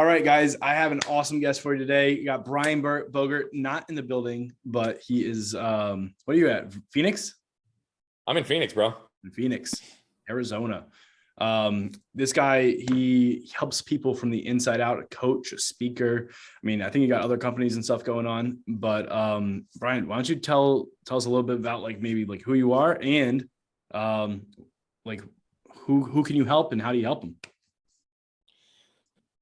All right, guys, I have an awesome guest for you today. You got Bogert, not in the building, but he is, what are you at? Phoenix? I'm in Phoenix, bro. In Phoenix, Arizona. This guy, he helps people from the inside out, a coach, a speaker. I mean, I think you got other companies and stuff going on, but Brian, why don't you tell us a little bit about maybe who you are and like who can you help and how do you help them?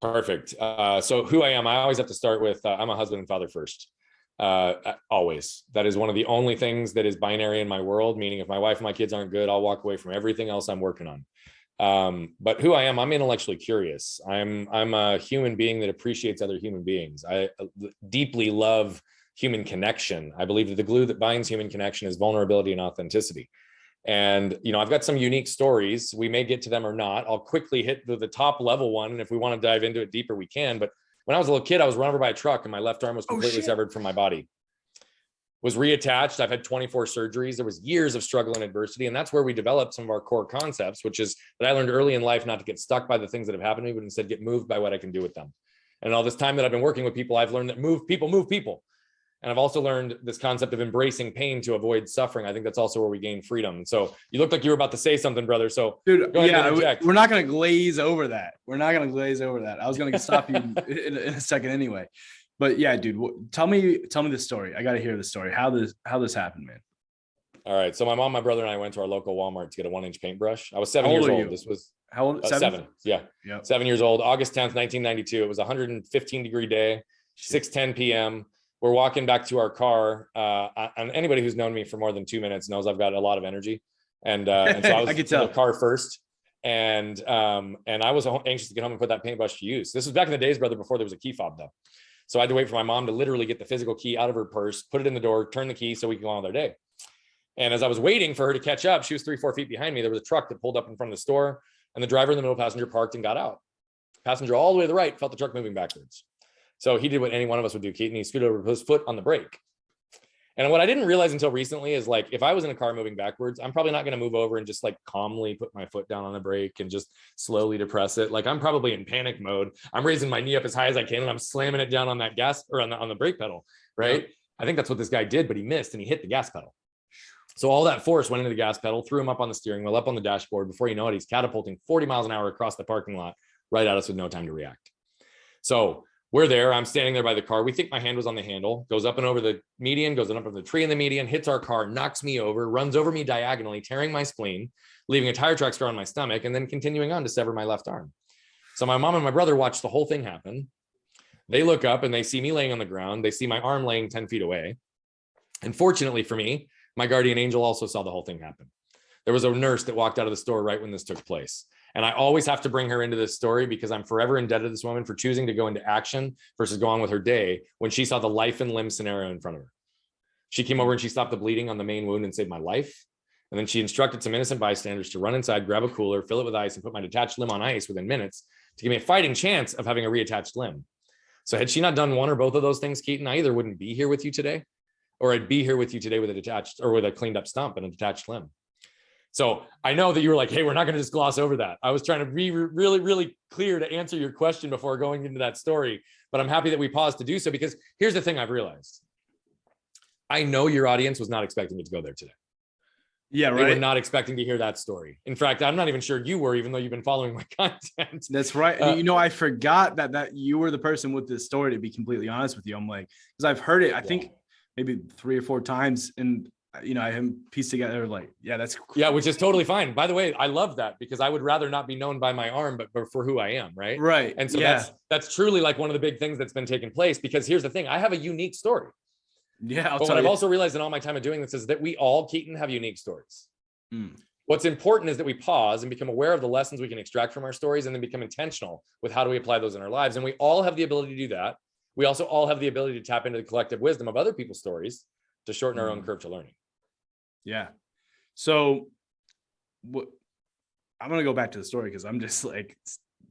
Perfect. So who I am, I always have to start with, I'm a husband and father first. Always. That is one of the only things that is binary in my world, meaning if my wife and my kids aren't good, I'll walk away from everything else I'm working on. But who I am, I'm intellectually curious. I'm a human being that appreciates other human beings. I deeply love human connection. I believe that the glue that binds human connection is vulnerability and authenticity. And, I've got some unique stories. We may get to them or not. I'll quickly hit the top level one. And if we want to dive into it deeper, we can. But when I was a little kid, I was run over by a truck and my left arm was completely severed from my body. Was reattached. I've had 24 surgeries. There was years of struggle and adversity. And that's where we developed some of our core concepts, which is that I learned early in life not to get stuck by the things that have happened to me, but instead get moved by what I can do with them. And all this time that I've been working with people, I've learned that move people. And I've also learned this concept of embracing pain to avoid suffering. I think that's also where we gain freedom. And so you looked like you were about to say something, brother. So dude, we're not going to glaze over that. I was going to stop you in a second anyway. But yeah, dude, tell me the story. I got to hear the story. How this happened, man. All right. So my mom, my brother, and I went to our local Walmart to get a 1-inch paintbrush. I was 7 years old. This was how old? 7. Yeah. Yep. 7 years old. August 10th, 1992. It was a 115-degree day, 6:10 p.m. We're walking back to our car. And anybody who's known me for more than 2 minutes knows I've got a lot of energy. And so I was in the car first. And I was anxious to get home and put that paintbrush to use. This was back in the days, brother, before there was a key fob, though. So I had to wait for my mom to literally get the physical key out of her purse, put it in the door, turn the key so we could go on with our day. And as I was waiting for her to catch up, she was 3-4 feet behind me. There was a truck that pulled up in front of the store, and the driver in the middle passenger parked and got out. Passenger all the way to the right felt the truck moving backwards. So he did what any one of us would do, Keaton. He scooted over his foot on the brake. And what I didn't realize until recently is if I was in a car moving backwards, I'm probably not going to move over and just calmly put my foot down on the brake and just slowly depress it. I'm probably in panic mode. I'm raising my knee up as high as I can and I'm slamming it down on that gas or on the brake pedal, right? Yeah. I think that's what this guy did, but he missed and he hit the gas pedal. So all that force went into the gas pedal, threw him up on the steering wheel, up on the dashboard. Before you know it, he's catapulting 40 miles an hour across the parking lot right at us with no time to react. So we're there. I'm standing there by the car. We think my hand was on the handle, goes up and over the median, goes up over the tree in the median, hits our car, knocks me over, runs over me diagonally, tearing my spleen, leaving a tire track scar on my stomach, and then continuing on to sever my left arm. So my mom and my brother watch the whole thing happen. They look up and they see me laying on the ground. They see my arm laying 10 feet away. And fortunately for me, my guardian angel also saw the whole thing happen. There was a nurse that walked out of the store right when this took place. And I always have to bring her into this story because I'm forever indebted to this woman for choosing to go into action versus go on with her day when she saw the life and limb scenario in front of her. She came over and she stopped the bleeding on the main wound and saved my life. And then she instructed some innocent bystanders to run inside, grab a cooler, fill it with ice, and put my detached limb on ice within minutes to give me a fighting chance of having a reattached limb. So had she not done one or both of those things, Keaton, I either wouldn't be here with you today, or I'd be here with you today with a detached or with a cleaned up stump and a detached limb. So I know that you were like, hey, we're not going to just gloss over that. I was trying to be really, really clear to answer your question before going into that story, but I'm happy that we paused to do so because here's the thing I've realized. I know your audience was not expecting me to go there today. Yeah, right. They were not expecting to hear that story. In fact, I'm not even sure you were, even though you've been following my content. That's right. I forgot that you were the person with this story, to be completely honest with you. I'm like, because I've heard it, I think maybe 3 or 4 times, and I haven't pieced together that's cool. Yeah, which is totally fine. By the way, I love that because I would rather not be known by my arm, but for who I am, right? Right. And so that's truly one of the big things that's been taking place because here's the thing, I have a unique story. Yeah. But what I've also realized in all my time of doing this is that we all, Keaton, have unique stories. What's important is that we pause and become aware of the lessons we can extract from our stories and then become intentional with how do we apply those in our lives. And we all have the ability to do that. We also all have the ability to tap into the collective wisdom of other people's stories to shorten our own curve to learning. Yeah. So I'm going to go back to the story because I'm just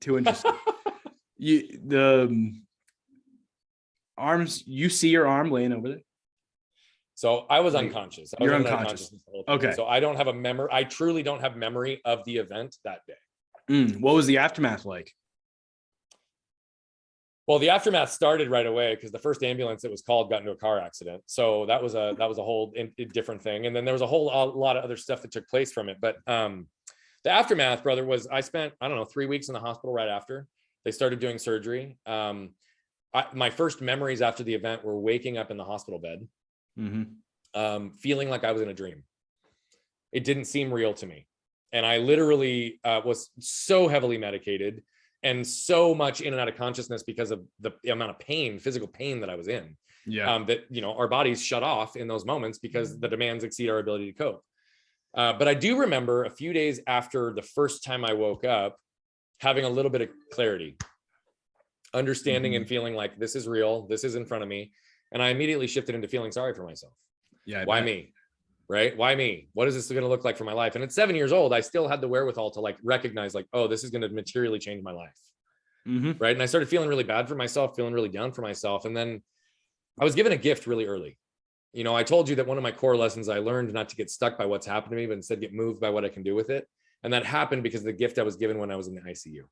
too interested. The arms, you see your arm laying over there? So I was unconscious. You're unconscious. Okay. So I don't have a memory. I truly don't have memory of the event that day. What was the aftermath like? Well, the aftermath started right away because the first ambulance that was called got into a car accident. So that was a whole different thing. And then there was a lot of other stuff that took place from it. But the aftermath, brother, was I spent, I don't know, 3 weeks in the hospital right after they started doing surgery. My first memories after the event were waking up in the hospital bed, feeling like I was in a dream. It didn't seem real to me. And I literally was so heavily medicated and so much in and out of consciousness because of the amount of pain, physical pain that I was in. Yeah. That, you know, our bodies shut off in those moments because the demands exceed our ability to cope. But I do remember a few days after the first time I woke up, having a little bit of clarity, understanding and feeling like this is real, this is in front of me. And I immediately shifted into feeling sorry for myself. Yeah. Why me? Right? Why me? What is this going to look like for my life? And at 7 years old, I still had the wherewithal to like recognize like, oh, this is going to materially change my life. Right. And I started feeling really bad for myself, feeling really down for myself. And then I was given a gift really early. You know, I told you that one of my core lessons I learned not to get stuck by what's happened to me, but instead get moved by what I can do with it. And that happened because of the gift I was given when I was in the ICU.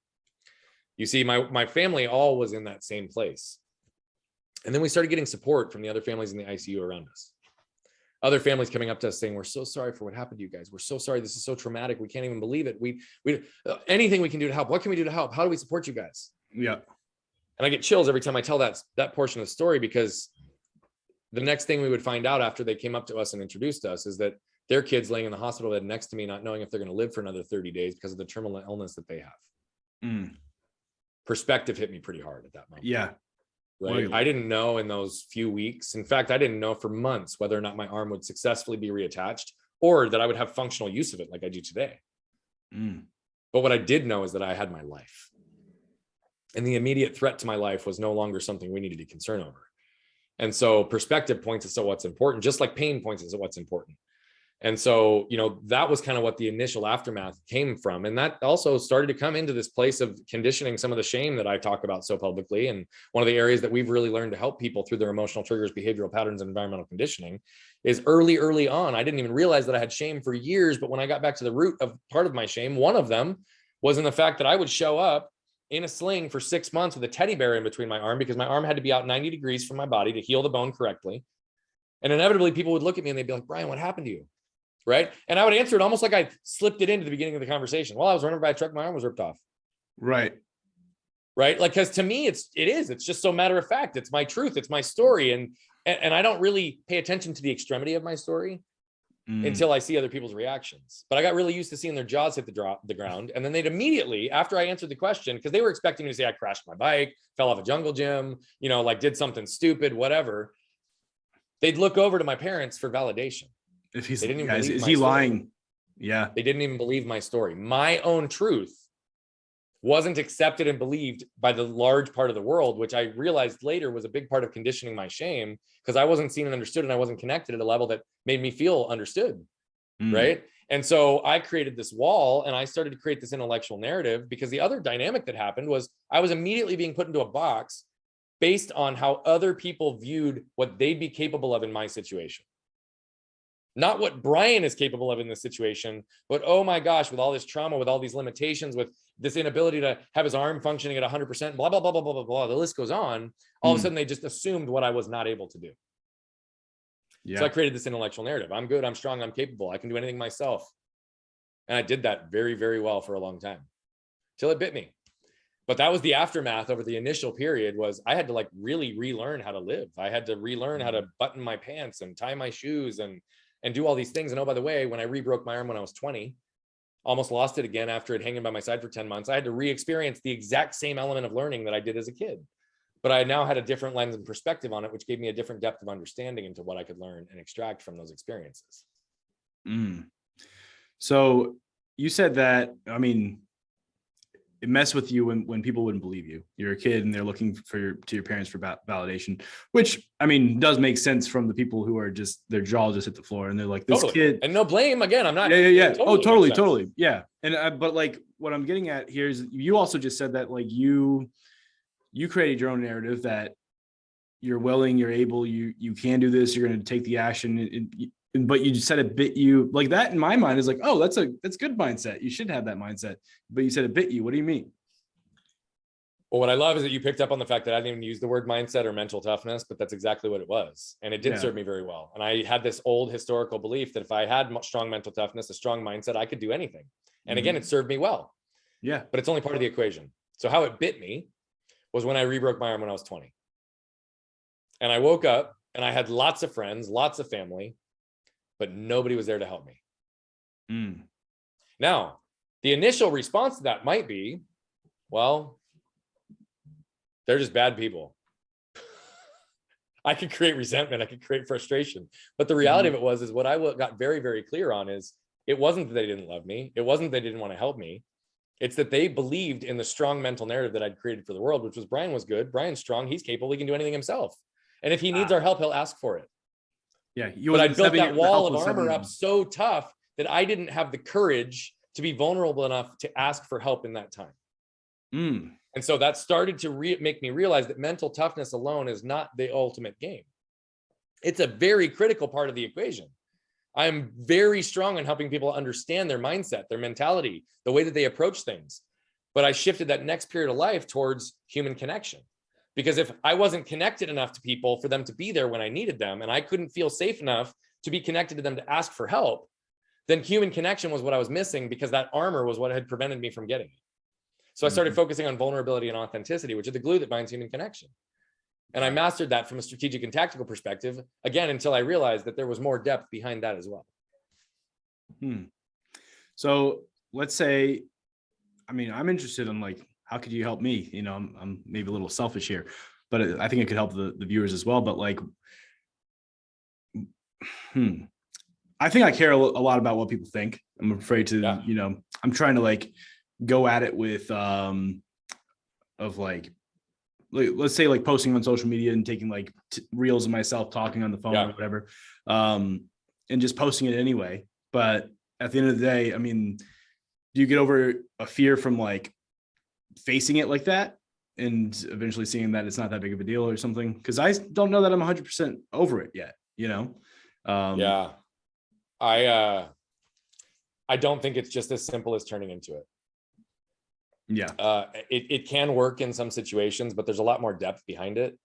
You see, my family all was in that same place. And then we started getting support from the other families in the ICU around us. Other families coming up to us saying, we're so sorry for what happened to you guys. We're so sorry. This is so traumatic. We can't even believe it. We anything we can do to help. What can we do to help? How do we support you guys? Yeah. And I get chills every time I tell that portion of the story, because the next thing we would find out after they came up to us and introduced us is that their kids laying in the hospital bed next to me, not knowing if they're going to live for another 30 days because of the terminal illness that they have. Perspective hit me pretty hard at that moment. Yeah. Right. I didn't know in those few weeks. In fact, I didn't know for months whether or not my arm would successfully be reattached or that I would have functional use of it like I do today. But what I did know is that I had my life. And the immediate threat to my life was no longer something we needed to concern over. And so perspective points us to what's important, just like pain points us to what's important. And so, you know, that was kind of what the initial aftermath came from. And that also started to come into this place of conditioning some of the shame that I talk about so publicly. And one of the areas that we've really learned to help people through their emotional triggers, behavioral patterns, and environmental conditioning is early on. I didn't even realize that I had shame for years. But when I got back to the root of part of my shame, one of them was in the fact that I would show up in a sling for 6 months with a teddy bear in between my arm because my arm had to be out 90 degrees from my body to heal the bone correctly. And inevitably people would look at me and they'd be like, Brian, what happened to you? Right. And I would answer it almost like I slipped it into the beginning of the conversation. Well, I was running by a truck, my arm was ripped off. Right. Right. Like, because to me, it's just so matter of fact. It's my truth. It's my story. And I don't really pay attention to the extremity of my story until I see other people's reactions. But I got really used to seeing their jaws hit the ground. And then they'd immediately, after I answered the question, because they were expecting me to say I crashed my bike, fell off a jungle gym, you know, like did something stupid, whatever. They'd look over to my parents for validation. If he's, guys, is he lying? Yeah. They didn't even believe my story. My own truth wasn't accepted and believed by the large part of the world, which I realized later was a big part of conditioning my shame because I wasn't seen and understood and I wasn't connected at a level that made me feel understood. Right. And so I created this wall and I started to create this intellectual narrative because the other dynamic that happened was I was immediately being put into a box based on how other people viewed what they'd be capable of in my situation. Not what Brian is capable of in this situation, but oh my gosh, with all this trauma, with all these limitations, with this inability to have his arm functioning at 100%, blah, blah, blah, blah, blah, blah, blah. The list goes on. All of a sudden, they just assumed what I was not able to do. Yeah. So I created this intellectual narrative. I'm good. I'm strong. I'm capable. I can do anything myself. And I did that very, very well for a long time till it bit me. But that was the aftermath over the initial period was I had to like really relearn how to live. I had to relearn how to button my pants and tie my shoes and do all these things. And oh, by the way, when I rebroke my arm when I was 20, almost lost it again after it hanging by my side for 10 months, I had to re-experience the exact same element of learning that I did as a kid. But I now had a different lens and perspective on it, which gave me a different depth of understanding into what I could learn and extract from those experiences. So you said that, I mean, it messed with you when people wouldn't believe you. You're a kid and they're looking to your parents for validation, which I mean does make sense from the people who are just their jaw just hit the floor and they're like this kid. And no blame again. I'm not. Yeah. Totally. Yeah. And but like what I'm getting at here is you also just said that like you created your own narrative that you're willing, you're able, you can do this. You're going to take the action. But you just said it bit you like that in my mind is like, oh, that's good mindset. You should have that mindset. But you said it bit you. What do you mean? Well, what I love is that you picked up on the fact that I didn't even use the word mindset or mental toughness, but that's exactly what it was. And it did serve me very well. And I had this old historical belief that if I had strong mental toughness, a strong mindset, I could do anything. And again, it served me well. Yeah. But it's only part of the equation. So how it bit me was when I rebroke my arm when I was 20. And I woke up and I had lots of friends, lots of family, but nobody was there to help me. Now, the initial response to that might be, well, they're just bad people. I could create resentment. I could create frustration. But the reality of it is what I got very, very clear on is it wasn't that they didn't love me. It wasn't that they didn't want to help me. It's that they believed in the strong mental narrative that I'd created for the world, which was Brian was good. Brian's strong. He's capable. He can do anything himself. And if he needs our help, he'll ask for it. Yeah. But I built that wall of armor up so tough that I didn't have the courage to be vulnerable enough to ask for help in that time. And so that started to make me realize that mental toughness alone is not the ultimate game. It's a very critical part of the equation. I'm very strong in helping people understand their mindset, their mentality, the way that they approach things. But I shifted that next period of life towards human connection. Because if I wasn't connected enough to people for them to be there when I needed them, and I couldn't feel safe enough to be connected to them to ask for help, then human connection was what I was missing, because that armor was what had prevented me from getting it. So I started focusing on vulnerability and authenticity, which are the glue that binds human connection. And I mastered that from a strategic and tactical perspective, again, until I realized that there was more depth behind that as well. So let's say, I mean, I'm interested in like, how could you help me? You know, I'm maybe a little selfish here, but I think it could help the viewers as well. But like, I think I care a lot about what people think. I'm afraid to, you know, I'm trying to like go at it with, of like, let's say like posting on social media and taking like reels of myself talking on the phone or whatever, and just posting it anyway. But at the end of the day, I mean, do you get over a fear from like facing it like that and eventually seeing that it's not that big of a deal or something? Because I don't know that I'm 100% over it yet, you know? I don't think it's just as simple as turning into it. It can work in some situations, but there's a lot more depth behind it.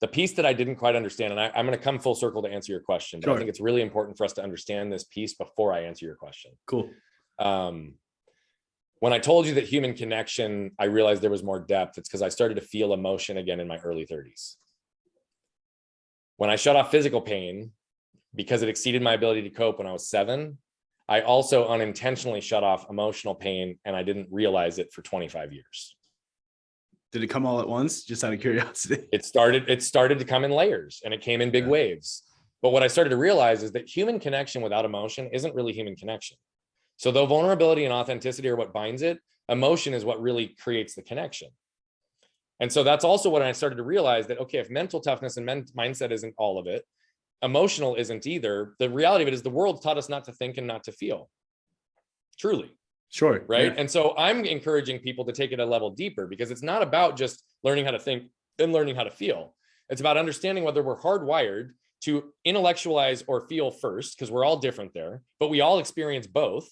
The piece that I didn't quite understand, and I'm going to come full circle to answer your question, but I think it's really important for us to understand this piece before I answer your question. Cool. When I told you that human connection, I realized there was more depth. It's because I started to feel emotion again in my early 30s. When I shut off physical pain, because it exceeded my ability to cope when I was 7, I also unintentionally shut off emotional pain, and I didn't realize it for 25 years. Did it come all at once? Just out of curiosity. It started to come in layers, and it came in big waves. But what I started to realize is that human connection without emotion isn't really human connection. So though vulnerability and authenticity are what binds it, emotion is what really creates the connection. And so that's also what I started to realize, that, okay, if mental toughness and mindset isn't all of it, emotional isn't either. The reality of it is the world taught us not to think and not to feel. Truly. Sure. Right. Yeah. And so I'm encouraging people to take it a level deeper, because it's not about just learning how to think and learning how to feel. It's about understanding whether we're hardwired to intellectualize or feel first, because we're all different there, but we all experience both.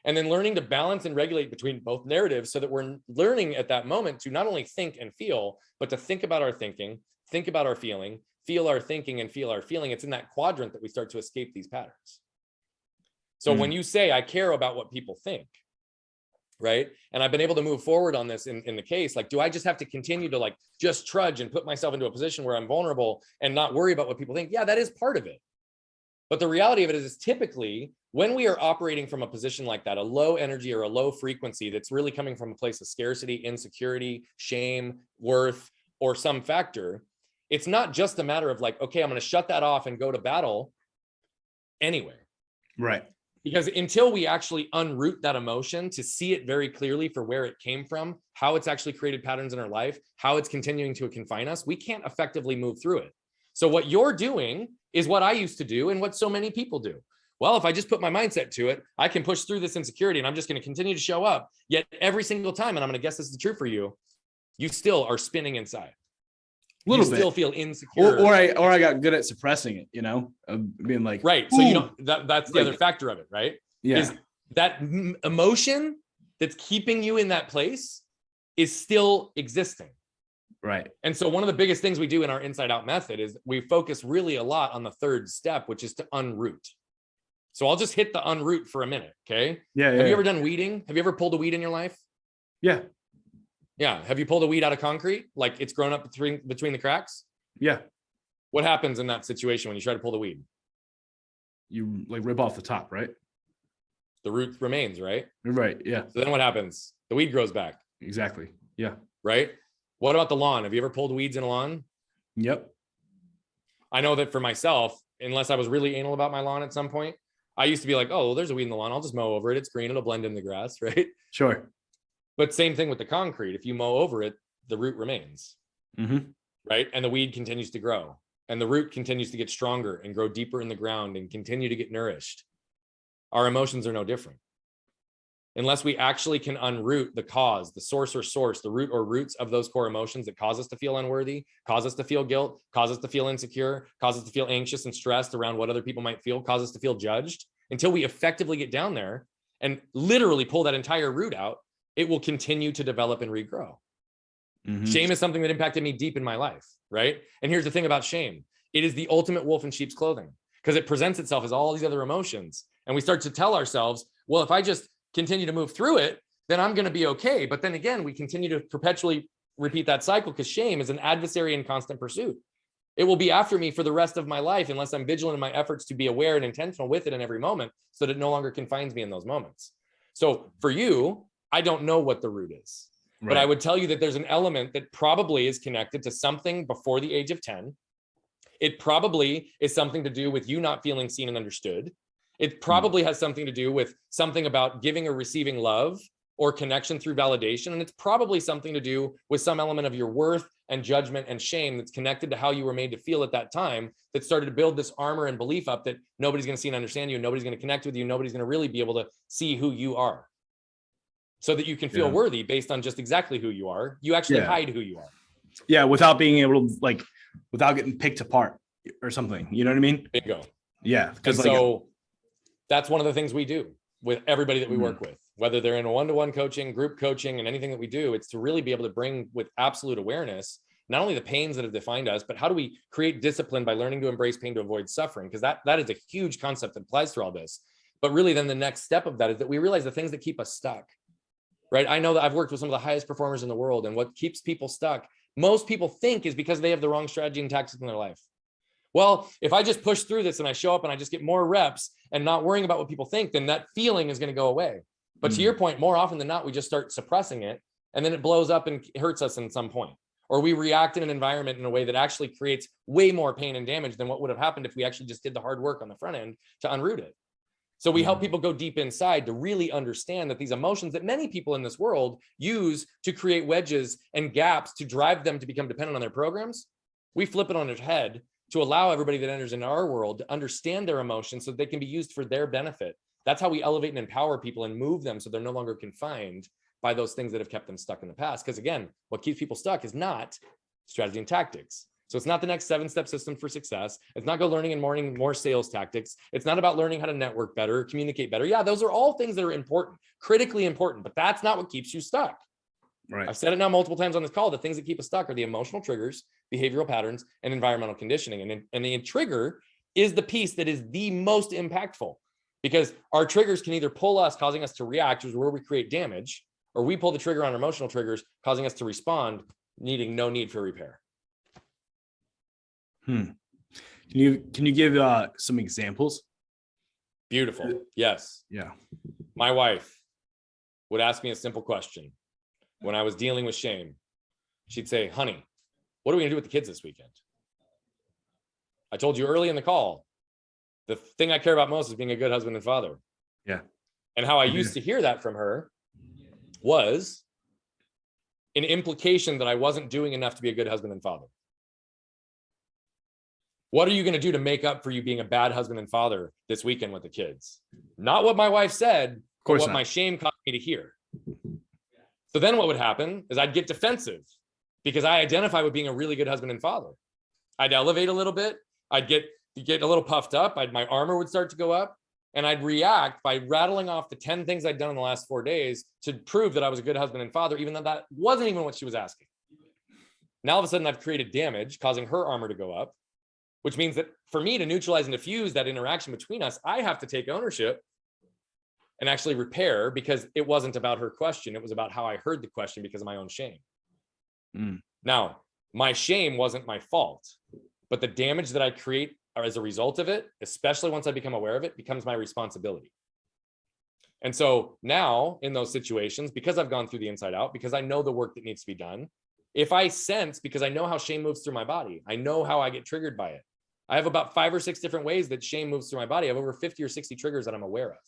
And then learning to balance and regulate between both narratives, so that we're learning at that moment to not only think and feel, but to think about our thinking, think about our feeling, feel our thinking, and feel our feeling. It's in that quadrant that we start to escape these patterns. So when you say, I care about what people think, right? And I've been able to move forward on this in the case, like, do I just have to continue to like just trudge and put myself into a position where I'm vulnerable and not worry about what people think? Yeah, that is part of it. But the reality of it is typically when we are operating from a position like that, a low energy or a low frequency that's really coming from a place of scarcity, insecurity, shame, worth, or some factor, it's not just a matter of like, okay, I'm going to shut that off and go to battle anyway. Right. Because until we actually unroot that emotion to see it very clearly for where it came from, how it's actually created patterns in our life, how it's continuing to confine us, we can't effectively move through it. So what you're doing is what I used to do and what so many people do. Well, if I just put my mindset to it, I can push through this insecurity and I'm just going to continue to show up. Yet every single time, and I'm going to guess this is true for you, you still are spinning inside. You still feel insecure. Or I got good at suppressing it, you know, being like, right. So, you know, that's the other factor of it, right? Yeah. Is that emotion that's keeping you in that place is still existing. Right. And so one of the biggest things we do in our inside out method is we focus really a lot on the third step, which is to unroot. So I'll just hit the unroot for a minute. Okay. Yeah. Have you ever done weeding? Have you ever pulled a weed in your life? Yeah. Yeah. Have you pulled a weed out of concrete? Like it's grown up between the cracks? Yeah. What happens in that situation when you try to pull the weed? You like rip off the top, right? The root remains, right? Right. Yeah. So then what happens? The weed grows back. Exactly. Yeah. Right. What about the lawn? Have you ever pulled weeds in a lawn? Yep. I know that for myself, unless I was really anal about my lawn at some point, I used to be like, oh, well, there's a weed in the lawn. I'll just mow over it. It's green. It'll blend in the grass. Right. Sure. But same thing with the concrete. If you mow over it, the root remains. Mm-hmm. Right. And the weed continues to grow and the root continues to get stronger and grow deeper in the ground and continue to get nourished. Our emotions are no different. Unless we actually can unroot the cause, the source, the root or roots of those core emotions that cause us to feel unworthy, cause us to feel guilt, cause us to feel insecure, cause us to feel anxious and stressed around what other people might feel, cause us to feel judged, until we effectively get down there and literally pull that entire root out, it will continue to develop and regrow. Mm-hmm. Shame is something that impacted me deep in my life, right? And here's the thing about shame. It is the ultimate wolf in sheep's clothing because it presents itself as all these other emotions. And we start to tell ourselves, well, if I just continue to move through it, then I'm going to be okay. But then again, we continue to perpetually repeat that cycle because shame is an adversary in constant pursuit. It will be after me for the rest of my life unless I'm vigilant in my efforts to be aware and intentional with it in every moment so that it no longer confines me in those moments. So for you, I don't know what the root is, right. But I would tell you that there's an element that probably is connected to something before the age of 10. It probably is something to do with you not feeling seen and understood. It probably has something to do with something about giving or receiving love or connection through validation. And it's probably something to do with some element of your worth and judgment and shame that's connected to how you were made to feel at that time that started to build this armor and belief up that nobody's going to see and understand you. Nobody's going to connect with you. Nobody's going to really be able to see who you are so that you can feel worthy based on just exactly who you are. You actually hide who you are. Yeah. Without being able to without getting picked apart or something, you know what I mean? Bingo. Yeah. Because so that's one of the things we do with everybody that we work with, whether they're in a one-to-one coaching, group coaching, and anything that we do. It's to really be able to bring with absolute awareness, not only the pains that have defined us, but how do we create discipline by learning to embrace pain to avoid suffering? Because that is a huge concept that applies through all this. But really then the next step of that is that we realize the things that keep us stuck, right? I know that I've worked with some of the highest performers in the world, and what keeps people stuck, most people think is because they have the wrong strategy and tactics in their life. Well, if I just push through this and I show up and I just get more reps and not worrying about what people think, then that feeling is going to go away. But to your point, more often than not, we just start suppressing it and then it blows up and hurts us in some point. Or we react in an environment in a way that actually creates way more pain and damage than what would have happened if we actually just did the hard work on the front end to unroot it. So we help people go deep inside to really understand that these emotions that many people in this world use to create wedges and gaps to drive them to become dependent on their programs, we flip it on its head to allow everybody that enters into our world to understand their emotions so they can be used for their benefit. That's how we elevate and empower people and move them so they're no longer confined by those things that have kept them stuck in the past. Because again, what keeps people stuck is not strategy and tactics. So it's not the next 7-step system for success. It's not go learning and learning more sales tactics. It's not about learning how to network better, communicate better. Yeah, those are all things that are important, critically important, but that's not what keeps you stuck. Right. I've said it now multiple times on this call. The things that keep us stuck are the emotional triggers, behavioral patterns, and environmental conditioning. And the trigger is the piece that is the most impactful because our triggers can either pull us, causing us to react, which is where we create damage, or we pull the trigger on our emotional triggers, causing us to respond, needing no need for repair. Can you give some examples? Beautiful. Yes. Yeah. My wife would ask me a simple question. When I was dealing with shame, she'd say, honey, what are we gonna do with the kids this weekend? I told you early in the call, the thing I care about most is being a good husband and father. Yeah. And how I used to hear that from her was an implication that I wasn't doing enough to be a good husband and father. What are you gonna do to make up for you being a bad husband and father this weekend with the kids? Not what my wife said, but what my shame caused me to hear. So then what would happen is I'd get defensive because I identify with being a really good husband and father. I'd elevate a little bit. I'd get a little puffed up. My armor would start to go up and I'd react by rattling off the 10 things I'd done in the last 4 days to prove that I was a good husband and father, even though that wasn't even what she was asking. Now, all of a sudden I've created damage, causing her armor to go up, which means that for me to neutralize and diffuse that interaction between us, I have to take ownership and actually repair, because it wasn't about her question. It was about how I heard the question because of my own shame. Now, my shame wasn't my fault, but the damage that I create as a result of it, especially once I become aware of it, becomes my responsibility. And so now in those situations, because I've gone through the inside out, because I know the work that needs to be done, if I sense, because I know how shame moves through my body, I know how I get triggered by it. I have about 5 or 6 different ways that shame moves through my body. I have over 50 or 60 triggers that I'm aware of.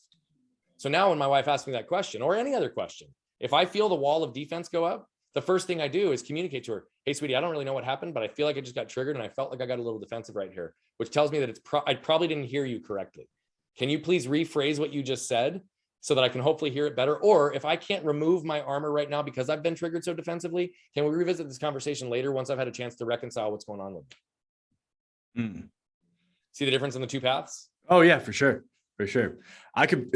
So now when my wife asks me that question, or any other question, if I feel the wall of defense go up, the first thing I do is communicate to her, hey, sweetie, I don't really know what happened, but I feel like I just got triggered and I felt like I got a little defensive right here, which tells me that I probably didn't hear you correctly. Can you please rephrase what you just said so that I can hopefully hear it better? Or if I can't remove my armor right now because I've been triggered so defensively, can we revisit this conversation later once I've had a chance to reconcile what's going on with me? See the difference in the two paths? Oh yeah, for sure. For sure. I could,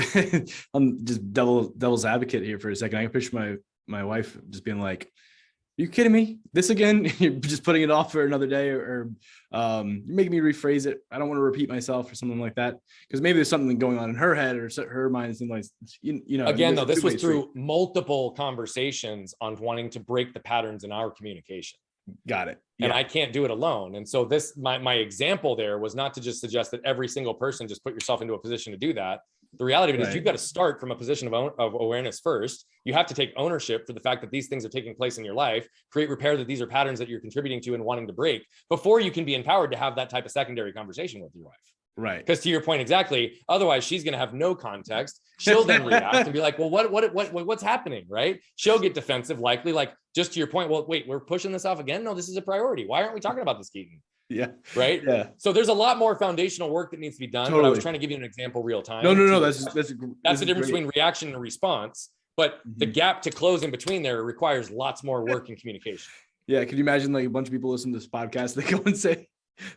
I'm just devil's advocate here for a second. I can picture my wife just being like, "Are you kidding me? This again? You're just putting it off for another day, or you're making me rephrase it. I don't want to repeat myself," or something like that. Because maybe there's something going on in her head or her mind, and like, you know. Again, though, this was through multiple conversations on wanting to break the patterns in our communication. Got it. Yeah. And I can't do it alone. And so this, my example there was not to just suggest that every single person just put yourself into a position to do that. The reality of it is you've got to start from a position of awareness first. You have to take ownership for the fact that these things are taking place in your life, create repair that these are patterns that you're contributing to and wanting to break before you can be empowered to have that type of secondary conversation with your wife. Right. Because to your point, exactly. Otherwise, she's going to have no context. She'll then react and be like, well, what's happening? Right. She'll get defensive, likely, like, just to your point. Well, wait, we're pushing this off again. No, this is a priority. Why aren't we talking about this, Keaton? Yeah. Right. Yeah. So there's a lot more foundational work that needs to be done. Totally. But I was trying to give you an example real time. No. That's the difference between reaction and response. But the gap to close in between there requires lots more work and communication. Yeah. Could you imagine like a bunch of people listen to this podcast? They go and say,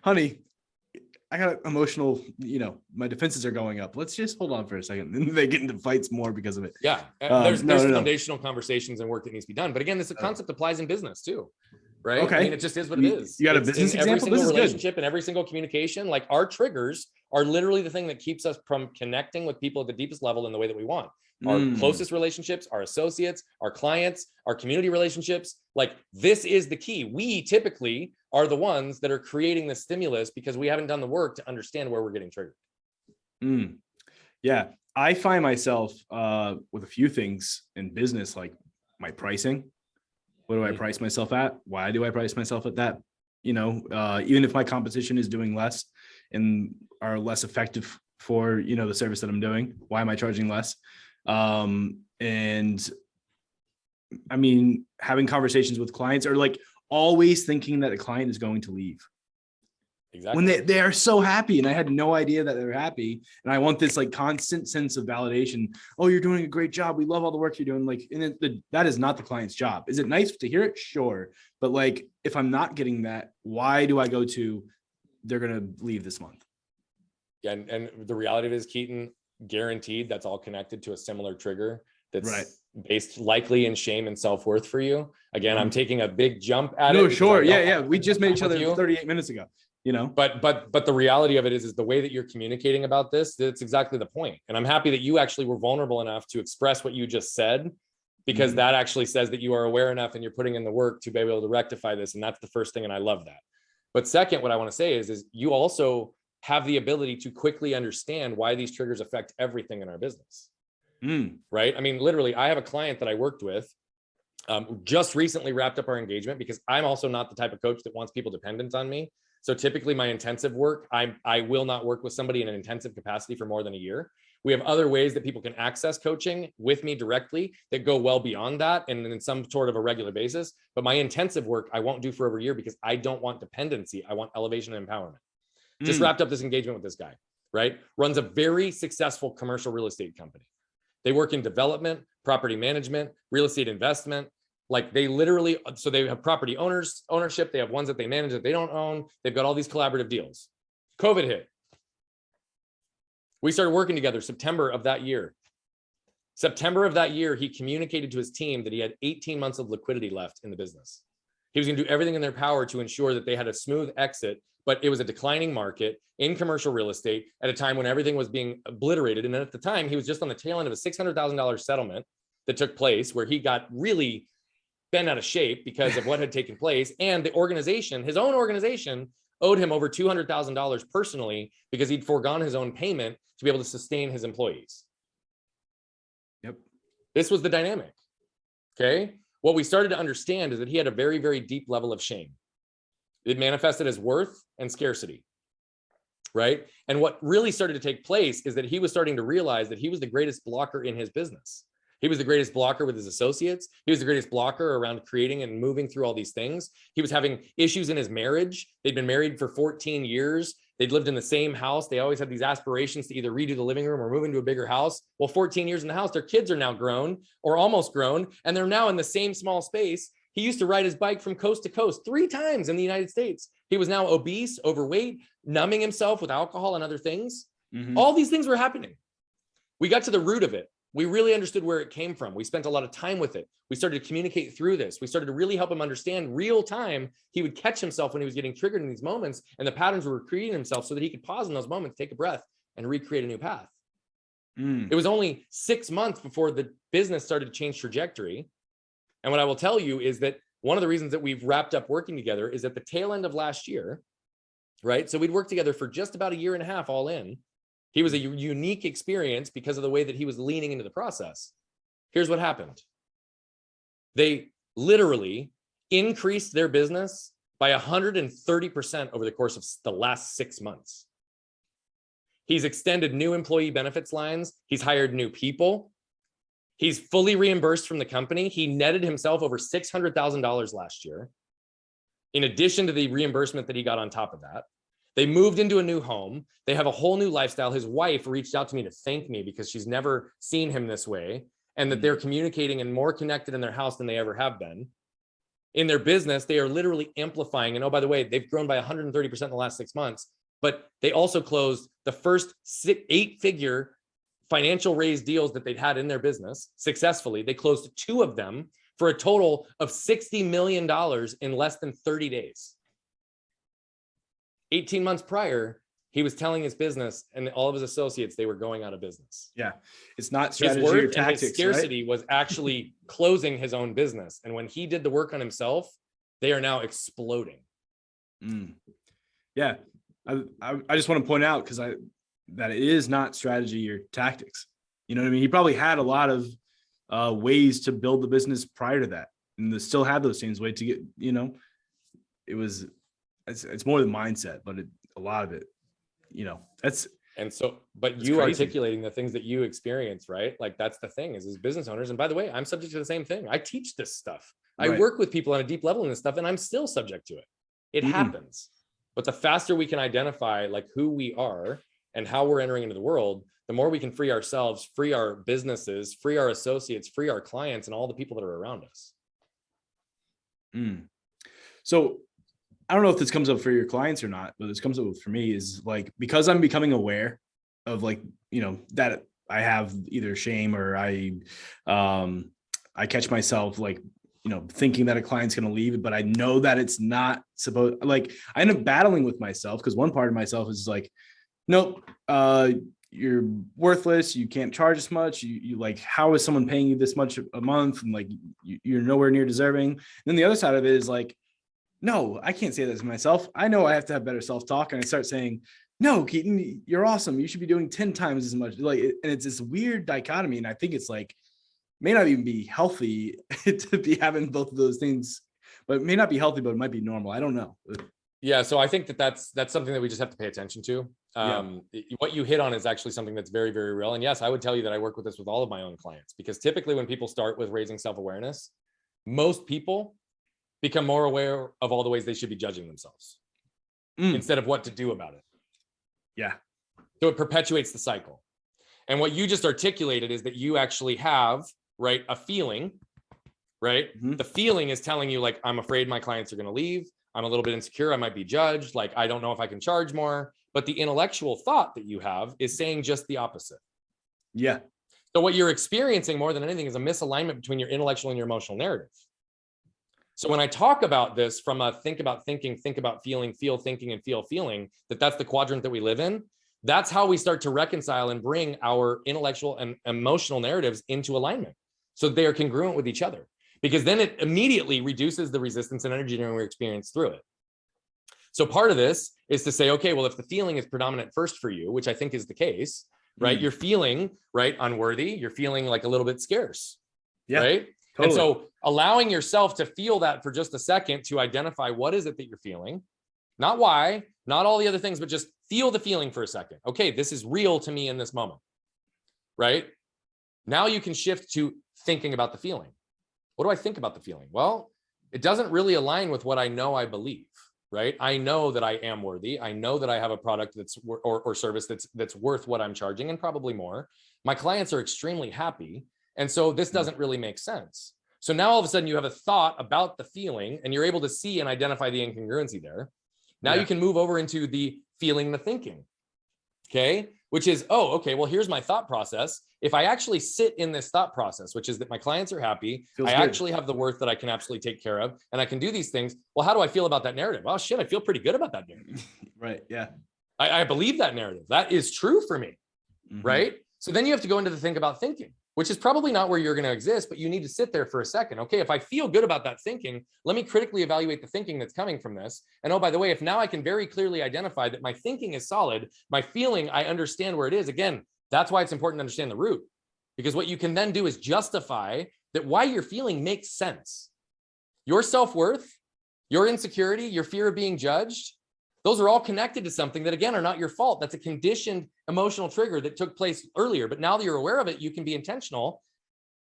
"Honey, I got emotional, my defenses are going up. Let's just hold on for a second." And they get into fights more because of it. Yeah. There's foundational conversations and work that needs to be done. But again, this concept applies in business too. Right. Okay. I mean, it just is what it is. You got a business example? Every single relationship and every single communication, like our triggers are literally the thing that keeps us from connecting with people at the deepest level in the way that we want. Our closest relationships, our associates, our clients, our community relationships, like this is the key. We typically are the ones that are creating the stimulus because we haven't done the work to understand where we're getting triggered. Yeah. I find myself with a few things in business, like my pricing. What do I price myself at? Why do I price myself at that? Even if my competition is doing less and are less effective for, the service that I'm doing, why am I charging less? And I mean, having conversations with clients or like always thinking that a client is going to leave. Exactly. When they are so happy and I had no idea that they're happy. And I want this like constant sense of validation. Oh, you're doing a great job. We love all the work you're doing. Like, and that is not the client's job. Is it nice to hear it? Sure. But like, if I'm not getting that, why do I go to, they're going to leave this month? Yeah. And the reality of it is, Keaton, guaranteed that's all connected to a similar trigger that's based likely in shame and self-worth for you. Again, I'm taking a big jump at it. No, sure. Yeah. We just met each other 38 minutes ago. But the reality of it is the way that you're communicating about this, that's exactly the point. And I'm happy that you actually were vulnerable enough to express what you just said, because that actually says that you are aware enough and you're putting in the work to be able to rectify this. And that's the first thing. And I love that. But second, what I want to say is you also have the ability to quickly understand why these triggers affect everything in our business. Right. I mean, literally, I have a client that I worked with, just recently wrapped up our engagement, because I'm also not the type of coach that wants people dependent on me. So typically my intensive work, I will not work with somebody in an intensive capacity for more than a year. We have other ways that people can access coaching with me directly that go well beyond that and in some sort of a regular basis. But my intensive work, I won't do for over a year because I don't want dependency. I want elevation and empowerment. Just wrapped up this engagement with this guy, right? Runs a very successful commercial real estate company. They work in development, property management, real estate investment. Like they literally, so they have property ownership. They have ones that they manage that they don't own. They've got all these collaborative deals. COVID hit. We started working together September of that year. September of that year, he communicated to his team that he had 18 months of liquidity left in the business. He was going to do everything in their power to ensure that they had a smooth exit, but it was a declining market in commercial real estate at a time when everything was being obliterated. And then at the time, he was just on the tail end of a $600,000 settlement that took place where he got really bent out of shape because of what had taken place. And the organization, his own organization, owed him over $200,000 personally because he'd foregone his own payment to be able to sustain his employees. Yep. This was the dynamic. Okay. What we started to understand is that he had a very, very deep level of shame. It manifested as worth and scarcity. Right. And what really started to take place is that he was starting to realize that he was the greatest blocker in his business. He was the greatest blocker with his associates. He was the greatest blocker around creating and moving through all these things. He was having issues in his marriage. They'd been married for 14 years. They'd lived in the same house. They always had these aspirations to either redo the living room or move into a bigger house. Well, 14 years in the house, their kids are now grown or almost grown, and they're now in the same small space. He used to ride his bike from coast to coast 3 times in the United States. He was now obese, overweight, numbing himself with alcohol and other things. All these things were happening. We got to the root of it. We really understood where it came from. We spent a lot of time with it. We started to communicate through this. We started to really help him understand real time. He would catch himself when he was getting triggered in these moments, and the patterns were creating himself so that he could pause in those moments, take a breath, and recreate a new path. It was only 6 months before the business started to change trajectory. And what I will tell you is that one of the reasons that we've wrapped up working together is at the tail end of last year, right? So we'd worked together for just about 1.5 years all in. He was a unique experience because of the way that he was leaning into the process. Here's what happened. They literally increased their business by 130% over the course of the last 6 months. He's extended new employee benefits lines. He's hired new people. He's fully reimbursed from the company. He netted himself over $600,000 last year, in addition to the reimbursement that he got on top of that. They moved into a new home. They have a whole new lifestyle. His wife reached out to me to thank me because she's never seen him this way, and that they're communicating and more connected in their house than they ever have been. In their business, they are literally amplifying. And oh, by the way, they've grown by 130% in the last 6 months, but they also closed the first 8-figure financial raise deals that they'd had in their business successfully. They closed 2 of them for a total of $60 million in less than 30 days. 18 months prior, he was telling his business and all of his associates they were going out of business. Yeah. It's not strategy his or tactics, his scarcity right? was actually closing his own business. And when he did the work on himself, they are now exploding. Yeah. I just want to point out that it is not strategy or tactics. You know what I mean? He probably had a lot of ways to build the business prior to that, and still had those same ways to get, it's more than mindset, but a lot of it, but you crazy. Articulating the things that you experience, right? Like that's the thing is as business owners. And by the way, I'm subject to the same thing. I teach this stuff. Right. I work with people on a deep level in this stuff, and I'm still subject to it. It happens. But the faster we can identify like who we are and how we're entering into the world, the more we can free ourselves, free our businesses, free our associates, free our clients, and all the people that are around us. So I don't know if this comes up for your clients or not, but this comes up for me is like, because I'm becoming aware of that I have either shame or I catch myself thinking that a client's going to leave, but I know that it's not supposed, I end up battling with myself because one part of myself is like, nope, you're worthless. You can't charge as much. You how is someone paying you this much a month? And you're nowhere near deserving. And then the other side of it is like, no, I can't say that to myself. I know I have to have better self-talk. And I start saying, no, Keaton, you're awesome. You should be doing 10 times as much. And it's this weird dichotomy. And I think it's may not even be healthy to be having both of those things, but it may not be healthy, but it might be normal. I don't know. Yeah. So I think that's something that we just have to pay attention to. What you hit on is actually something that's very, very real. And yes, I would tell you that I work with this with all of my own clients, because typically when people start with raising self-awareness, most people become more aware of all the ways they should be judging themselves instead of what to do about it. Yeah. So it perpetuates the cycle. And what you just articulated is that you actually have, right, a feeling, right? The feeling is telling you I'm afraid my clients are going to leave. I'm a little bit insecure. I might be judged. I don't know if I can charge more. But the intellectual thought that you have is saying just the opposite. Yeah. So what you're experiencing more than anything is a misalignment between your intellectual and your emotional narrative. So when I talk about this from a think about thinking, think about feeling, feel thinking, and feel feeling, that's the quadrant that we live in. That's how we start to reconcile and bring our intellectual and emotional narratives into alignment so they are congruent with each other, because then it immediately reduces the resistance and energy we experience through it. So part of this is to say, okay, well, if the feeling is predominant first for you, which I think is the case, right? You're feeling, right, unworthy. You're feeling like a little bit scarce, right? Totally. And so allowing yourself to feel that for just a second, to identify what is it that you're feeling, not why, not all the other things, but just feel the feeling for a second. Okay, this is real to me in this moment, right? Now you can shift to thinking about the feeling. What do I think about the feeling? Well, it doesn't really align with what I know I believe, right? I know that I am worthy. I know that I have a product that's or service that's worth what I'm charging, and probably more. My clients are extremely happy. And so this doesn't really make sense. So now all of a sudden you have a thought about the feeling, and you're able to see and identify the incongruency there. Now you can move over into the feeling, the thinking, okay? Which is, oh, okay, well, here's my thought process. If I actually sit in this thought process, which is that my clients are happy, I actually have the worth that I can absolutely take care of, and I can do these things. Well, how do I feel about that narrative? Oh shit, I feel pretty good about that narrative. Right, yeah. I believe that narrative. That is true for me, right? So then you have to go into the think about thinking, which is probably not where you're going to exist, but you need to sit there for a second. Okay, if I feel good about that thinking, let me critically evaluate the thinking that's coming from this. And oh, by the way, if now I can very clearly identify that my thinking is solid, my feeling, I understand where it is. Again, that's why it's important to understand the root, because what you can then do is justify that why you're feeling makes sense. Your self-worth, your insecurity, your fear of being judged, those are all connected to something that, again, are not your fault. That's a conditioned emotional trigger that took place earlier. But now that you're aware of it, you can be intentional,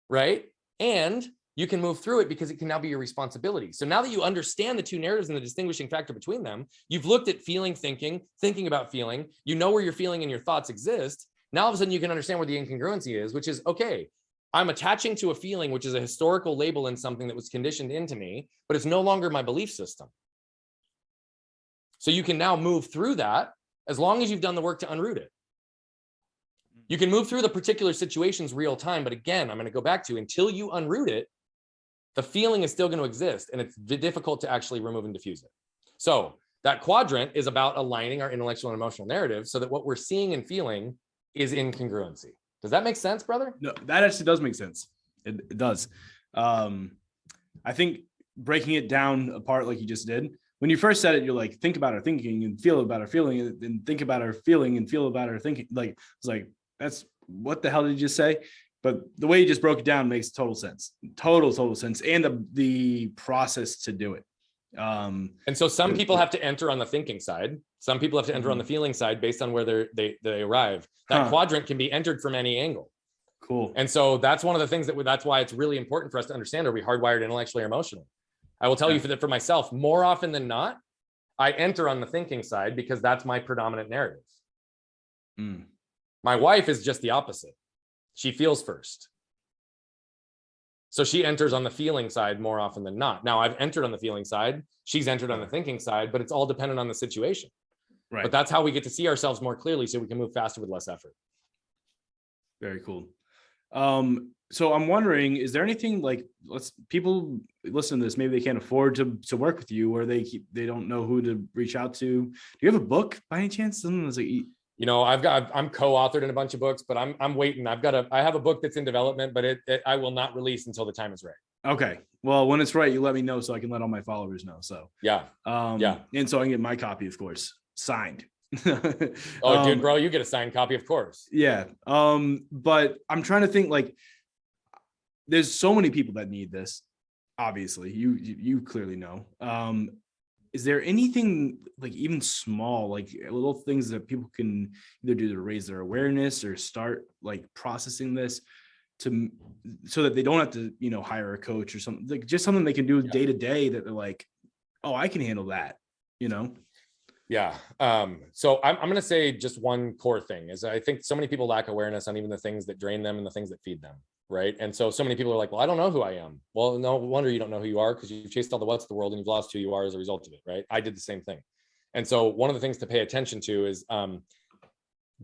right? And you can move through it because it can now be your responsibility. So now that you understand the two narratives and the distinguishing factor between them, you've looked at feeling, thinking about feeling, you know where your feeling and your thoughts exist. Now all of a sudden you can understand where the incongruency is, which is, okay, I'm attaching to a feeling, which is a historical label in something that was conditioned into me, but it's no longer my belief system. So you can now move through that as long as you've done the work to unroot it. You can move through the particular situations real time, but again, I'm going to go back to, until you unroot it, the feeling is still going to exist, and it's difficult to actually remove and diffuse it. So that quadrant is about aligning our intellectual and emotional narrative so that what we're seeing and feeling is in congruency. Does that make sense, brother? No, that actually does make sense. It does. I think breaking it down apart like you just did, when you first said it, you're like, think about our thinking and feel about our feeling, and think about our feeling and feel about our thinking. Like, it's like, that's, what the hell did you just say? But the way you just broke it down makes total sense. Total sense. And the process to do it. And so some people have to enter on the thinking side. Some people have to enter on the feeling side based on where they arrive. That quadrant can be entered from any angle. Cool. And so that's one of the things that's why it's really important for us to understand, are we hardwired intellectually or emotionally? I will tell you for myself, more often than not, I enter on the thinking side because that's my predominant narrative. My wife is just the opposite. She feels first. So she enters on the feeling side more often than not. Now, I've entered on the feeling side. She's entered on the thinking side, but it's all dependent on the situation. Right. But that's how we get to see ourselves more clearly so we can move faster with less effort. Very cool. So I'm wondering, is there anything like, people listen to this, maybe they can't afford to work with you, or they don't know who to reach out to. Do you have a book by any chance? Something that's like, you know, I'm co-authored in a bunch of books, but I'm waiting. I have a book that's in development, but I will not release until the time is right. Okay. Well, when it's right, you let me know so I can let all my followers know. So yeah. And so I can get my copy, of course, signed. Oh, dude, bro, you get a signed copy, of course. Yeah. But I'm trying to think, like, there's so many people that need this. Obviously, you clearly know. Is there anything, like, even small, like little things that people can either do to raise their awareness or start like processing this so that they don't have to, hire a coach or something, like just something they can do day to day that they're like, oh, I can handle that, Yeah. So I'm going to say just one core thing is, I think so many people lack awareness on even the things that drain them and the things that feed them. Right. And so many people are like, well, I don't know who I am. Well, no wonder you don't know who you are, because you've chased all the what's of the world and you've lost who you are as a result of it. Right. I did the same thing. And so one of the things to pay attention to is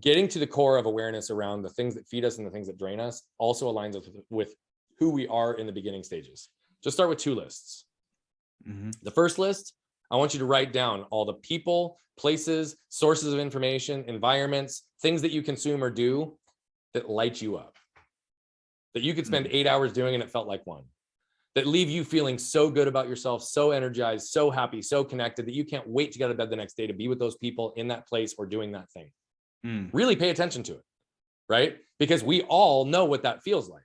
getting to the core of awareness around the things that feed us and the things that drain us also aligns with who we are in the beginning stages. Just start with 2 lists. The first list, I want you to write down all the people, places, sources of information, environments, things that you consume or do that light you up, that you could spend 8 hours doing and it felt like one, that leave you feeling so good about yourself, so energized, so happy, so connected that you can't wait to get out of bed the next day to be with those people in that place or doing that thing. Really pay attention to it, right? Because we all know what that feels like.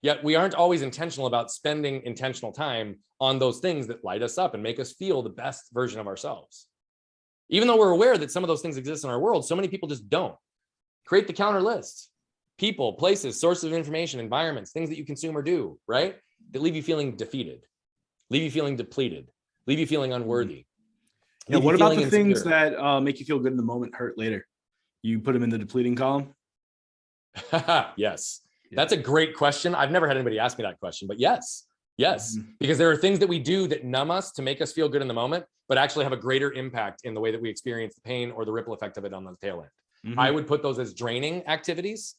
Yet we aren't always intentional about spending intentional time on those things that light us up and make us feel the best version of ourselves. Even though we're aware that some of those things exist in our world, so many people just don't. Create the counter list. People, places, sources of information, environments, things that you consume or do, right? That leave you feeling defeated, leave you feeling depleted, leave you feeling unworthy. Yeah, what about the things that make you feel good in the moment, hurt later? You put them in the depleting column? Yes. Yeah. That's a great question. I've never had anybody ask me that question, but yes, because there are things that we do that numb us to make us feel good in the moment, but actually have a greater impact in the way that we experience the pain or the ripple effect of it on the tail end. I would put those as draining activities,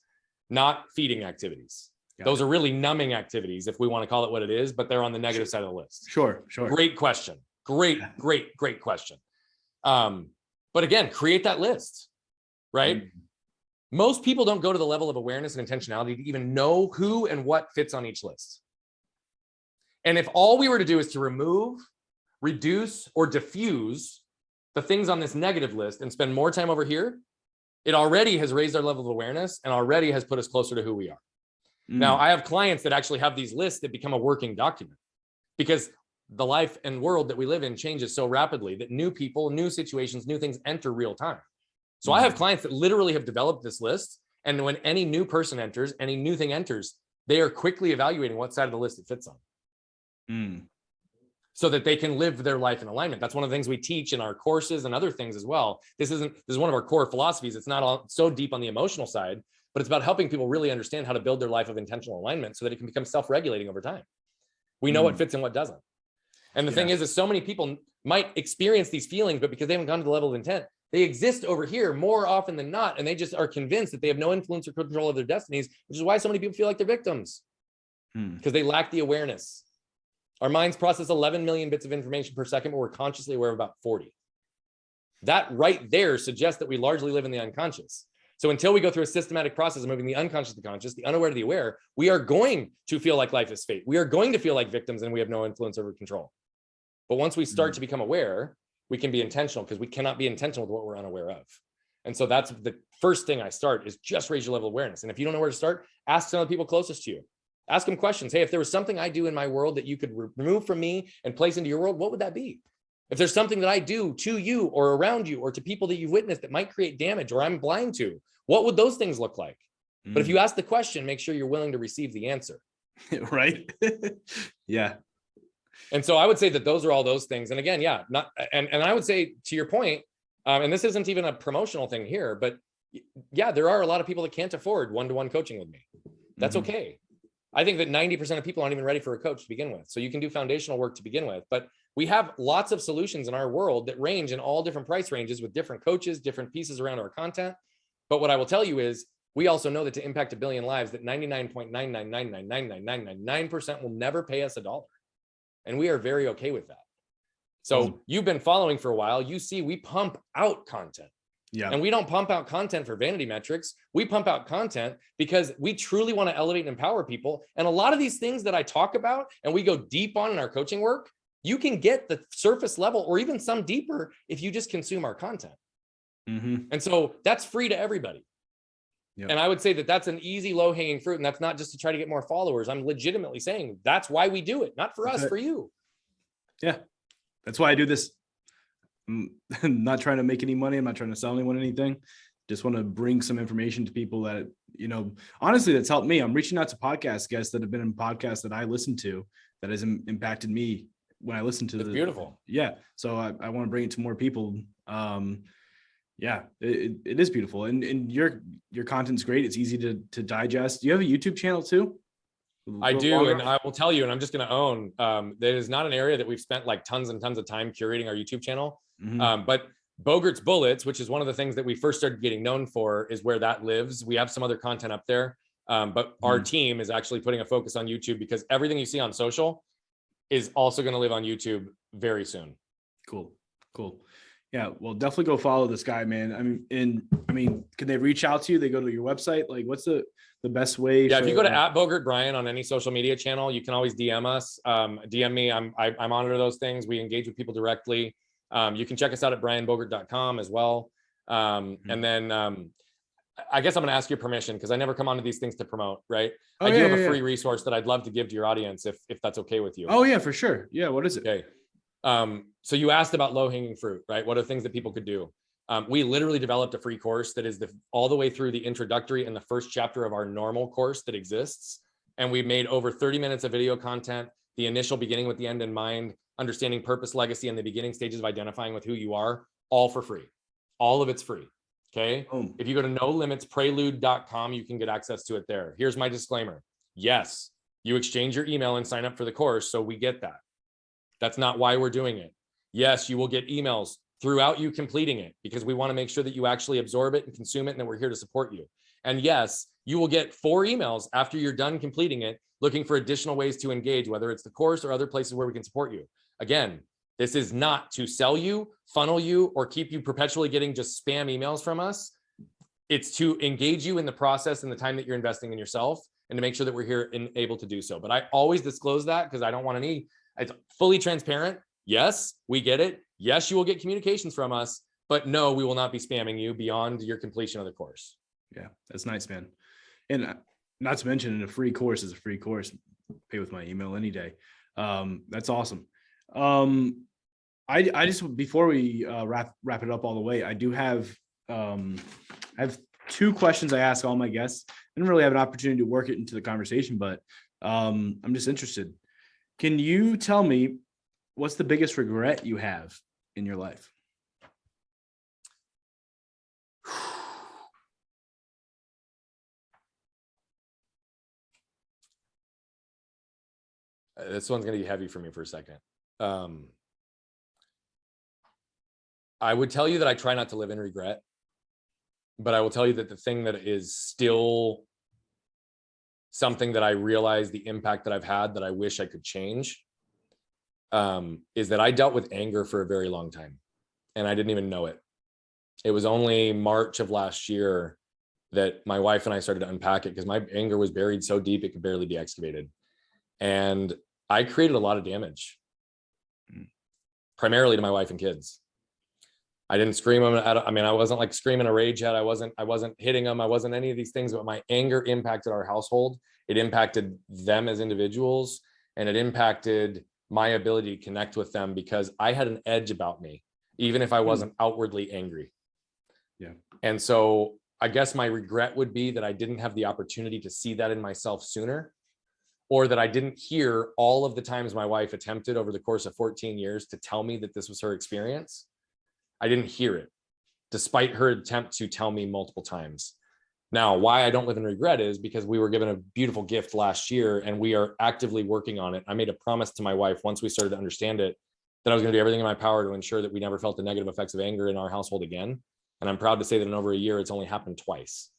not feeding activities. Those are really numbing activities, if we want to call it what it is, but they're on the negative side of the list. Sure. Great question. Great question. But again, create that list, right? Most people don't go to the level of awareness and intentionality to even know who and what fits on each list. And if all we were to do is to remove, reduce, or diffuse the things on this negative list and spend more time over here, it already has raised our level of awareness and already has put us closer to who we are. Now, I have clients that actually have these lists that become a working document because the life and world that we live in changes so rapidly that new people, new situations, new things enter real time. So I have clients that literally have developed this list. And when any new person enters, any new thing enters, they are quickly evaluating what side of the list it fits on. So that they can live their life in alignment. That's one of the things we teach in our courses and other things as well. This is one of our core philosophies. It's not so deep on the emotional side, but it's about helping people really understand how to build their life of intentional alignment so that it can become self-regulating over time. We know what fits and what doesn't. And the thing is so many people might experience these feelings, but because they haven't gone to the level of intent, they exist over here more often than not. And they just are convinced that they have no influence or control of their destinies, which is why so many people feel like they're victims because they lack the awareness. Our minds process 11 million bits of information per second, but we're consciously aware of about 40. That right there suggests that we largely live in the unconscious. So until we go through a systematic process of moving the unconscious to the conscious, the unaware to the aware, we are going to feel like life is fate. We are going to feel like victims and we have no influence over control. But once we start to become aware, we can be intentional because we cannot be intentional with what we're unaware of. And so that's the first thing I start is just raise your level of awareness. And if you don't know where to start, ask some of the people closest to you. Ask them questions. Hey, if there was something I do in my world that you could remove from me and place into your world, what would that be? If there's something that I do to you or around you or to people that you've witnessed that might create damage or I'm blind to, what would those things look like? But if you ask the question, make sure you're willing to receive the answer. Right? Yeah. And so I would say that those are all those things. And again, and I would say to your point, and this isn't even a promotional thing here, but yeah, there are a lot of people that can't afford one-to-one coaching with me. That's okay. I think that 90% of people aren't even ready for a coach to begin with. So you can do foundational work to begin with, but we have lots of solutions in our world that range in all different price ranges with different coaches, different pieces around our content. But what I will tell you is we also know that to impact 1 billion lives, that 99.9999999% will never pay us $1. And we are very okay with that. So you've been following for a while. You see, we pump out content. Yeah. And we don't pump out content for vanity metrics. We pump out content because we truly want to elevate and empower people. And a lot of these things that I talk about and we go deep on in our coaching work, you can get the surface level or even some deeper if you just consume our content. And so that's free to everybody. Yep. And I would say that that's an easy low-hanging fruit. And that's not just to try to get more followers. I'm legitimately saying that's why we do it. Not for us, for you. Yeah. That's why I do this. I'm not trying to make any money. I'm not trying to sell anyone anything. Just want to bring some information to people that, honestly, that's helped me. I'm reaching out to podcast guests that have been in podcasts that I listen to that has impacted me when I listen to. It's beautiful. Yeah. So I want to bring it to more people. Yeah, it is beautiful. And your content's great. It's easy to digest. Do you have a YouTube channel too? I do. And I will tell you, and I'm just going to own, that is not an area that we've spent like tons and tons of time curating our YouTube channel. But Bogert's Bullets, which is one of the things that we first started getting known for, is where that lives. We have some other content up there. But our team is actually putting a focus on YouTube because everything you see on social is also going to live on YouTube very soon. Cool. Yeah, well, definitely go follow this guy, man. I mean, can they reach out to you? They go to your website. Like, what's the best way? Yeah, if you go to @Bogert on any social media channel, you can always DM us. DM me. I monitor those things. We engage with people directly. You can check us out at brianbogert.com as well. And then I guess I'm going to ask your permission because I never come onto these things to promote, right? I do have a free resource that I'd love to give to your audience if that's okay with you. Oh yeah, for sure. Yeah, what is it? Okay. So you asked about low-hanging fruit, right? What are things that people could do? We literally developed a free course that is all the way through the introductory and the first chapter of our normal course that exists. And we made over 30 minutes of video content, the initial beginning with the end in mind, understanding purpose, legacy, and the beginning stages of identifying with who you are, all for free. All of it's free. Okay. If you go to nolimitsprelude.com, you can get access to it there. Here's my disclaimer. Yes, you exchange your email and sign up for the course. So we get that. That's not why we're doing it. Yes, you will get emails throughout you completing it because we want to make sure that you actually absorb it and consume it, and that we're here to support you. And yes, you will get 4 emails after you're done completing it, looking for additional ways to engage, whether it's the course or other places where we can support you. Again, this is not to sell you, funnel you, or keep you perpetually getting just spam emails from us. It's to engage you in the process and the time that you're investing in yourself, and to make sure that we're here and able to do so. But I always disclose that because I don't want it's fully transparent. Yes, we get it. Yes, you will get communications from us, but no, we will not be spamming you beyond your completion of the course. Yeah, that's nice, man. And not to mention, a free course is a free course. Pay with my email any day. That's awesome. I just, before we wrap it up all the way, I do have I have 2 questions I ask all my guests. I didn't really have an opportunity to work it into the conversation, but I'm just interested. Can you tell me what's the biggest regret you have in your life? This one's going to be heavy for me for a second. I would tell you that I try not to live in regret, but I will tell you that the thing that is still something that I realize the impact that I've had that I wish I could change is that I dealt with anger for a very long time and I didn't even know it. It was only March of last year that my wife and I started to unpack it because my anger was buried so deep it could barely be excavated. And I created a lot of damage, primarily to my wife and kids. I didn't scream them. I wasn't like screaming a rage at. I wasn't hitting them. I wasn't any of these things, but my anger impacted our household. It impacted them as individuals, and it impacted my ability to connect with them because I had an edge about me, even if I wasn't outwardly angry. Yeah. And so I guess my regret would be that I didn't have the opportunity to see that in myself sooner, or that I didn't hear all of the times my wife attempted over the course of 14 years to tell me that this was her experience. I didn't hear it, despite her attempt to tell me multiple times. Now, why I don't live in regret is because we were given a beautiful gift last year and we are actively working on it. I made a promise to my wife once we started to understand it, that I was going to do everything in my power to ensure that we never felt the negative effects of anger in our household again. And I'm proud to say that in over a year, it's only happened twice.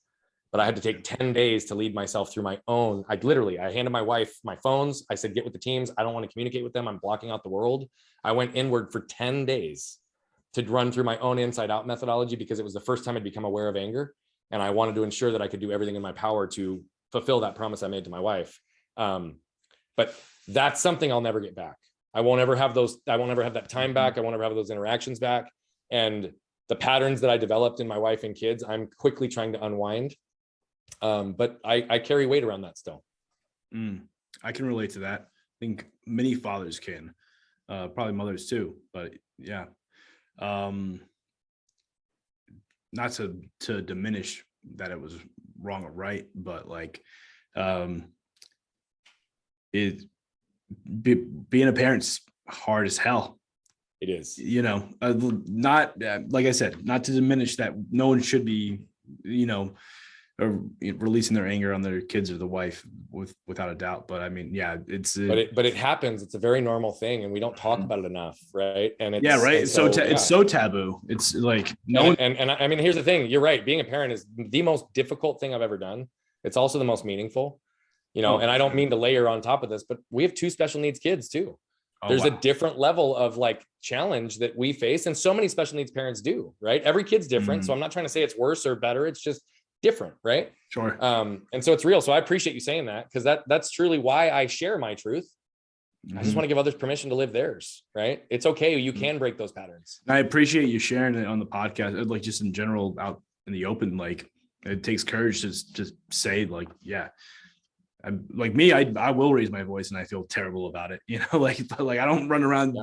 But I had to take 10 days to lead myself through my own. I handed my wife my phones. I said, get with the teams. I don't want to communicate with them. I'm blocking out the world. I went inward for 10 days to run through my own inside out methodology because it was the first time I'd become aware of anger. And I wanted to ensure that I could do everything in my power to fulfill that promise I made to my wife. But that's something I'll never get back. I won't ever have that time back. I won't ever have those interactions back. And the patterns that I developed in my wife and kids, I'm quickly trying to unwind. But I carry weight around that still. I can relate to that. I think many fathers can, probably mothers too, but yeah. Not to diminish that it was wrong or right, but like, being a parent's hard as hell. It is, not like I said, not to diminish that no one should be, or releasing their anger on their kids or the wife without a doubt. But I mean, yeah, but it happens. It's a very normal thing. And we don't talk about it enough. Right. And it's, yeah, right. It's so taboo. It's like, and I mean, here's the thing. You're right. Being a parent is the most difficult thing I've ever done. It's also the most meaningful, and I don't mean to layer on top of this, but we have 2 special needs kids too. There's a different level of like challenge that we face. And so many special needs parents do, right? Every kid's different. So I'm not trying to say it's worse or better. It's just different, right? Sure. And so it's real. So I appreciate you saying that, because that's truly why I share my truth. I just want to give others permission to live theirs, right? It's okay. You can break those patterns. I appreciate you sharing it on the podcast, like just in general out in the open. Like it takes courage to just say like, yeah, like me, I will raise my voice and I feel terrible about it. You know, like I don't run around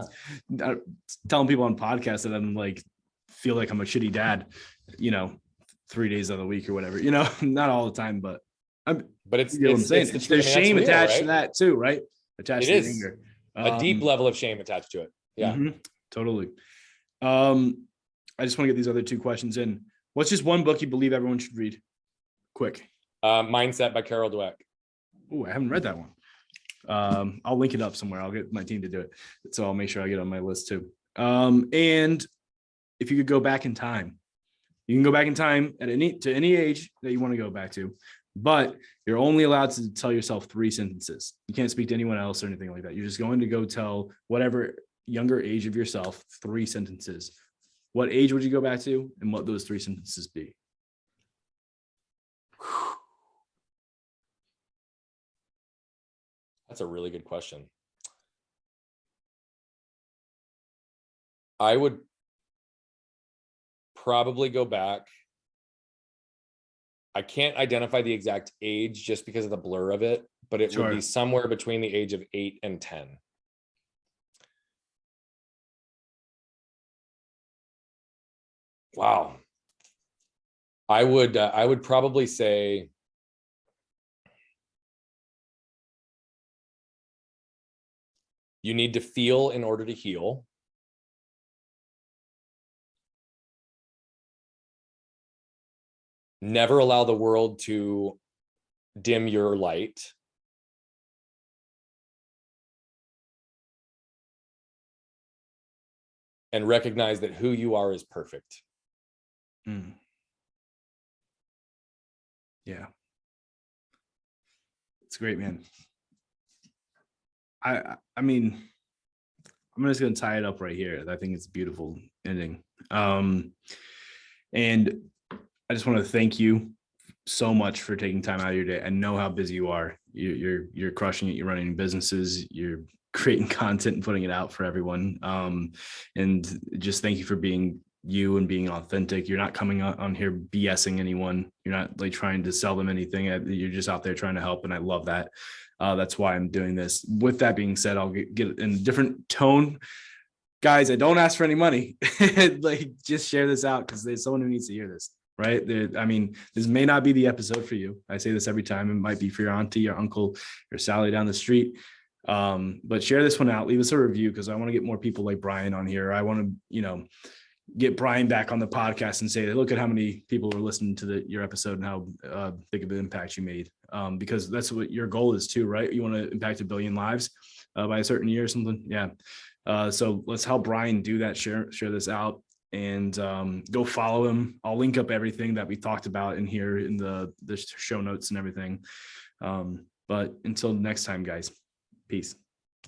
telling people on podcasts that I'm like, feel like I'm a shitty dad, you know, 3 days of the week or whatever, you know, not all the time, but it's, you know what I'm saying? There's shame attached to that too, right? Attached to anger. A deep level of shame attached to it. Yeah, totally. I just want to get these other two questions in. What's just one book you believe everyone should read? Quick. Mindset by Carol Dweck. Oh, I haven't read that one. I'll link it up somewhere. I'll get my team to do it. So I'll make sure I get it on my list too. And if you could go back in time, you can go back in time at any age that you want to go back to, but you're only allowed to tell yourself 3 sentences. You can't speak to anyone else or anything like that. You're just going to go tell whatever younger age of yourself 3 sentences. What age would you go back to, and what those 3 sentences be? That's a really good question. I would probably go back. I can't identify the exact age just because of the blur of it, but it would be somewhere between the age of 8 and 10. Wow. I would probably say you need to feel in order to heal. Never allow the world to dim your light. And recognize that who you are is perfect. Yeah. It's great, man. I mean, I'm just going to tie it up right here. I think it's a beautiful ending. And I just want to thank you so much for taking time out of your day. I know how busy you are. You're crushing it. You're running businesses. You're creating content and putting it out for everyone. And just thank you for being you and being authentic. You're not coming on here BSing anyone. You're not like trying to sell them anything. You're just out there trying to help. And I love that. That's why I'm doing this. With that being said, I'll get in a different tone. Guys, I don't ask for any money. Like, just share this out because there's someone who needs to hear this, right? I mean, this may not be the episode for you. I say this every time. It might be for your auntie, your uncle, your Sally down the street. But share this one out. Leave us a review because I want to get more people like Brian on here. I want to, get Brian back on the podcast and say, look at how many people were listening to your episode and how big of an impact you made. Because that's what your goal is too, right? You want to impact 1 billion lives by a certain year or something. Yeah. So let's help Brian do that. Share this out and go follow him. I'll link up everything that we talked about in here in the show notes and everything. But until next time, guys, peace.